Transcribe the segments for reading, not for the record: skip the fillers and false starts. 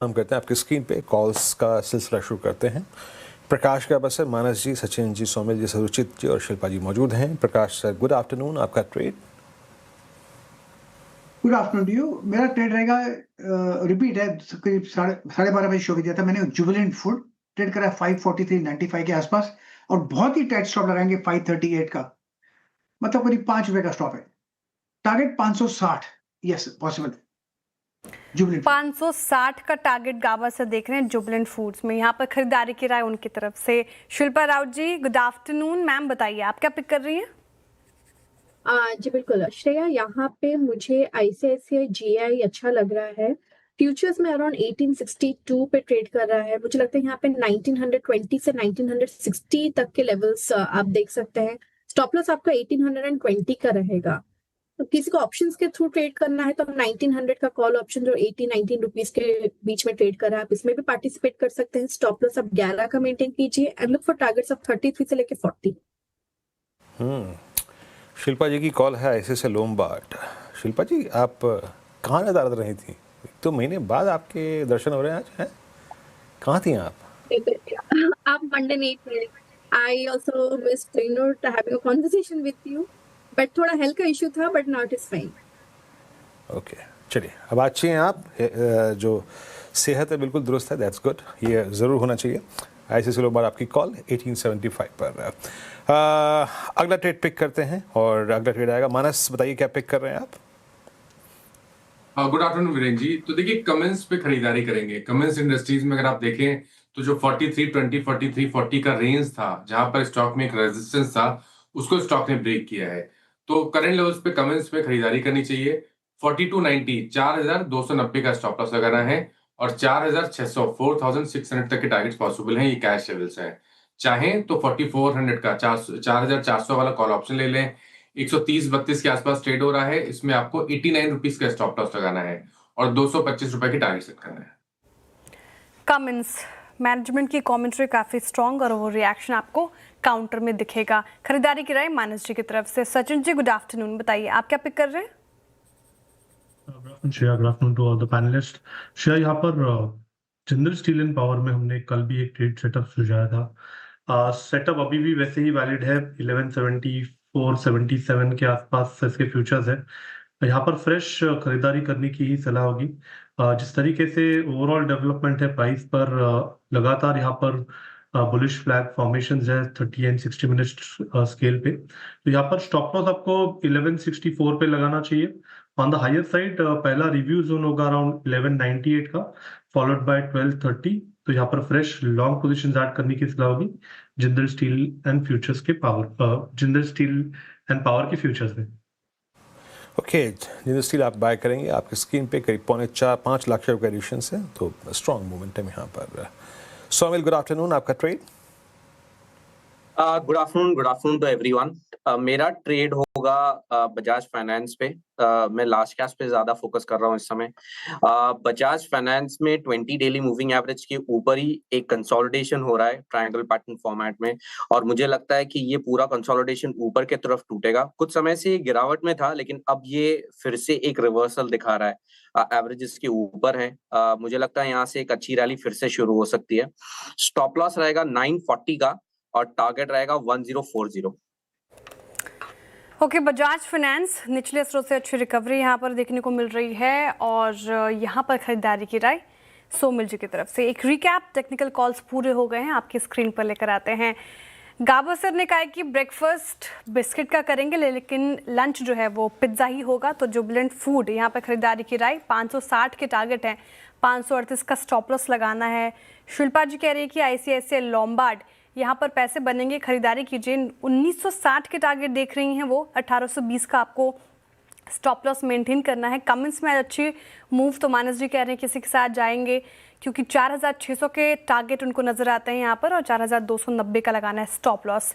हम करते हैं आपकी स्क्रीन पे कॉल्स का सिलसिला शुरू करते हैं। प्रकाश का बस है, मानस जी, सचिन जी, सौमिल जी, सुरुचित जी और शिल्पा जी मौजूद हैं। Prakash sir, good afternoon. आपका trade? Good afternoon to you. मेरा ट्रेड रहेगा रिपीट है, करीब साढ़े 12 बजे शो किया था मैंने। जुबिलेंट फूड ट्रेड करा 543.95 के आसपास और बहुत ही टाइट स्टॉप लगाएंगे 538 का, मतलब करीब ₹5 का स्टॉप है। Target 560, yes possible. जुबिलेंट 560 का टारगेट गाबा से देख रहे हैं जुबिलेंट फूड्स में। यहाँ पर खरीदारी की राय उनकी तरफ से। शिल्पा राउत जी, गुड आफ्टरनून। मैम बताइए, आप क्या पिक कर रही हैं? जी बिल्कुल श्रेया, यहाँ पे मुझे आईसीआईसीआई जीआई अच्छा लग रहा है। फ्यूचर्स में अराउंड 1862 पे ट्रेड कर रहा है। मुझे लगता है यहाँ पे 1920 से 1960 तक के लेवल्स आप देख सकते हैं। स्टॉप लॉस आपका 1820 का रहेगा। तो किसी को ऑप्शंस के थ्रू ट्रेड करना है तो 1900 का कॉल ऑप्शन जो 18-19 रुपीज के बीच में ट्रेड कर रहा है, आप इसमें भी पार्टिसिपेट कर सकते हैं। स्टॉप लॉस आप 11 का मेंटेन कीजिए and look for targets of 33 से लेके 40। शिल्पा जी की कॉल है आईसीआईसीआई से लोमबार्ड। शिल्पा जी, आप कहाँ नजर रही थी? 1-2 महीने बाद आपके दर्शन हो रहे हैं आज, हैं? कहाँ थी आप? आप मंडे नहीं थे। I also missed having a conversation with you, but थोड़ा हेल्थ का इशू था, but now it is fine. Okay, चलिए, अब अच्छी हैं आप। जो सेहत है बिल्कुल दुरुस्त है, दैट्स गुड। ये ज़रूर होना चाहिए। आईसीआईसीआई लोमबार्ड आपकी कॉल 1875 पर। अगला ट्रेड पिक करते हैं और अगला ट्रेड आएगा। मानस, बताइए क्या पिक कर रहे हैं आप? Good afternoon Virendra ji. तो देखिए, कमेंस पे खरीदारी करेंगे। कमेंस इंडस्ट्रीज में अगर आप देखें तो जो 4320 4340 का रेंज था, जहां पर स्टॉक में एक रेजिस्टेंस था, उसको स्टॉक ने ब्रेक किया है। तो करंट लेवल्स पे कमेंस पे खरीदारी करनी चाहिए। 4290 4290 का स्टॉप लॉस लगाना है और 4600 4600 तक के टारगेट्स पॉसिबल हैं। ये कैश लेवल्स हैं। चाहें तो 4400 का 4400 वाला कॉल ऑप्शन ले लें। 130-32 के आसपास ट्रेड हो रहा है। इसमें आपको 89 रुपीज का स्टॉप लॉस लगाना है और 225 रुपए की टारगेट सेट करना है। कमिंस मैनेजमेंट की कमेंट्री काफी स्ट्रॉन्ग और वो रिएक्शन आपको काउंटर में दिखेगा। खरीदारी की राय मानस जी की तरफ से। Sachin ji, good afternoon. बताइए, आप क्या पिक कर रहे हैं? Shreya, good afternoon to all the panelist. Shreya, यहाँ पर जिंदल स्टील एंड पावर में हमने कल भी एक ट्रेड सेटअप सुझाया था। सेटअप अभी भी वैसे ही वैलिड है। 1174-77 के आसपास इसके फ्यूचर्स है। यहाँ पर फ्रेश खरीदारी करने की ही सलाह होगी। जिस तरीके से ओवरऑल डेवलपमेंट है प्राइस पर, लगातार यहाँ पर बुलिश फ्लैग फॉर्मेशंस है 30 एंड 60 मिनट स्केल पे। तो यहाँ पर स्टॉप लॉस आपको 1164 पे लगाना चाहिए। ऑन द हायर साइड पहला रिव्यू जोन होगा अराउंड 1198 का, फॉलोड बाय 1230। तो यहाँ पर फ्रेश लॉन्ग पोजीशंस ऐड करने की सलाह होगी जिंदल स्टील एंड फ्यूचर्स के जिंदल स्टील एंड पावर के फ्यूचर्स में। ओके, जिंदल स्टील आप बाय करेंगे। आपकी स्क्रीन पे करीब 4.5 लाख शेयर का एडिशन है, तो स्ट्रॉन्ग मोमेंटम यहाँ पर। Saumil, good afternoon. आपका trade? Good afternoon to everyone. मेरा ट्रेड होगा बजाज फाइनेंस पे। मैं लार्ज कैप पे ज्यादा फोकस कर रहा हूँ इस समय। बजाज फाइनेंस में 20 डेली मूविंग एवरेज के ऊपर ही एक कंसोलिडेशन हो रहा है ट्रायंगल पैटर्न फॉर्मेट में, और मुझे लगता है कि ये पूरा कंसोलिडेशन ऊपर के तरफ टूटेगा। कुछ समय से गिरावट में था, लेकिन अब ये फिर से एक रिवर्सल दिखा रहा है। एवरेजेस के ऊपर है। मुझे लगता है यहाँ से एक अच्छी रैली फिर से शुरू हो सकती है। स्टॉप लॉस रहेगा 940 का और टारगेट रहेगा 1040। ओके, बजाज फाइनेंस निचले स्रोत से अच्छी रिकवरी यहाँ पर देखने को मिल रही है और यहाँ पर खरीदारी की राय सोमिल जी की तरफ से। एक रिकैप, टेक्निकल कॉल्स पूरे हो गए हैं, आपकी स्क्रीन पर लेकर आते हैं। गाबा सर ने कहा है कि ब्रेकफास्ट बिस्किट का करेंगे, लेकिन लंच जो है वो पिज्ज़ा ही होगा। तो जुबिलेंट फूड यहाँ पर खरीदारी की राय 560 के टारगेट हैं, 538 का स्टॉप लॉस लगाना है। शिल्पा जी कह रही है कि आईसीआईसीआई लोमबार्ड यहाँ पर पैसे बनेंगे, खरीदारी कीजिए। 1960 के टारगेट देख रही हैं वो, 1820 का आपको स्टॉप लॉस मेंटेन करना है। कमेंट्स में अच्छी मूव तो मानस जी कह रहे हैं किसी के साथ जाएंगे, क्योंकि 4600 के टारगेट उनको नजर आते हैं यहाँ पर और 4290 का लगाना है स्टॉप लॉस।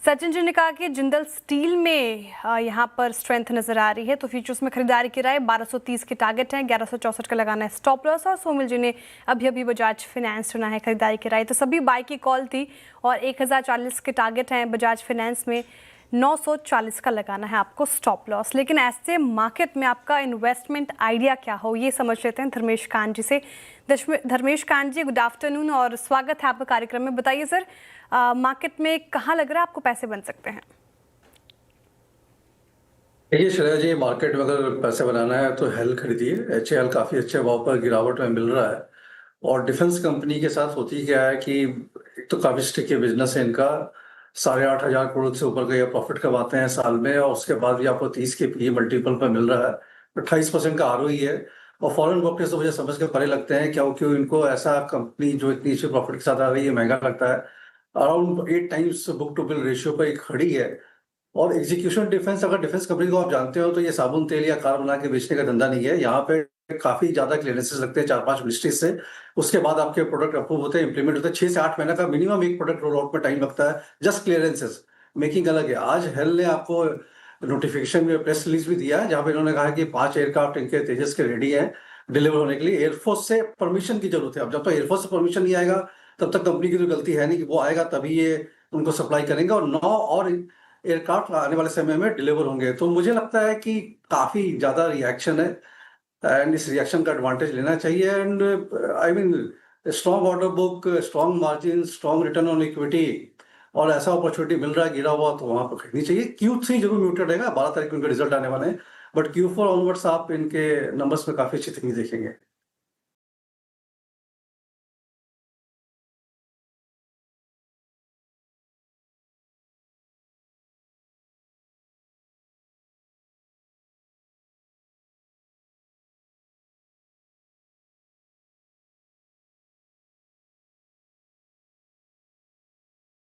सचिन जी ने कहा कि जिंदल स्टील में यहाँ पर स्ट्रेंथ नजर आ रही है, तो फ्यूचर्स में खरीदारी की राय 1230 के टारगेट हैं, 1164 का लगाना है स्टॉप लॉस। और सोमिल जी ने अभी बजाज फाइनेंस चुना है खरीदारी की राय। तो सभी बाय की कॉल थी और 1040 के टारगेट हैं बजाज फाइनेंस में। 940 का लगाना है आपको स्टॉप लॉस। लेकिन ऐसे मार्केट में आपका इन्वेस्टमेंट आइडिया क्या हो, ये समझ लेते हैं धर्मेश कांत जी से। धर्मेश कांत जी, गुड आफ्टरनून और स्वागत है आपका कार्यक्रम में। बताइए सर, मार्केट में कहाँ लग रहा है आपको पैसे बन सकते हैं? देखिए श्रेया जी, मार्केट में अगर पैसे बनाना है तो हेल खरीदिए। HAL काफी अच्छे भाव पर गिरावट में मिल रहा है। और डिफेंस कंपनी के साथ होती क्या है कि एक तो काफी स्टिकी बिजनेस है इनका, 8,500 करोड़ से ऊपर का ये प्रॉफिट कमाते हैं साल में, और उसके बाद भी आपको 30 के PE मल्टीपल पर मिल रहा है, 28% का ROE है। और फॉरेन ब्रोकर्स तो मुझे समझ के परे लगते हैं, क्यों इनको ऐसा कंपनी जो इतनी अच्छी प्रॉफिट के साथ आ रही है महंगा लगता है। Around 8 times book to bill ratio पर एक खड़ी है। और एग्जीक्यूशन डिफेंस, अगर डिफेंस कंपनी को आप जानते हो तो ये साबुन तेल या कार बना के बेचने का धंधा नहीं है। यहाँ पे काफी ज्यादा क्लियरेंसेस लगते हैं, 4-5 मिनिस्ट्रीज से। उसके बाद आपके प्रोडक्ट अप्रूव होते हैं, इंप्लीमेंट होते हैं। 6 से 8 महीने का मिनिमम एक प्रोडक्ट रोल आउट में टाइम लगता है, जस्ट क्लियरेंसेस। मेकिंग अलग है। आज हेल ने आपको नोटिफिकेशन में प्रेस रिलीज भी दिया है, जहां पे इन्होंने कहा कि 5 एयरक्राफ्ट इनके तेजस के रेडी है डिलीवर होने के लिए। एयरफोर्स से परमिशन की जरूरत है। अब जब तक एयरफोर्स से परमिशन नहीं आएगा तब तक कंपनी की तो गलती है नहीं, कि वो आएगा तभी ये उनको सप्लाई करेंगे। और 9 और एयरक्राफ्ट आने वाले समय में डिलीवर होंगे। तो मुझे लगता है कि काफी ज्यादा रिएक्शन है, एंड इस रिएक्शन का एडवांटेज लेना चाहिए। And I mean strong order book, strong margin, strong return on equity, और ऐसा अपॉर्चुनिटी मिल रहा है गिरा हुआ, तो वहां पर खरीदनी चाहिए। Q3 जरूर म्यूटेड रहेगा, 12 तारीख को इनके रिजल्ट आने वाले हैं, बट Q4 ऑनवर्ड्स आप इनके नंबर्स में काफी अच्छी तकनीक देखेंगे।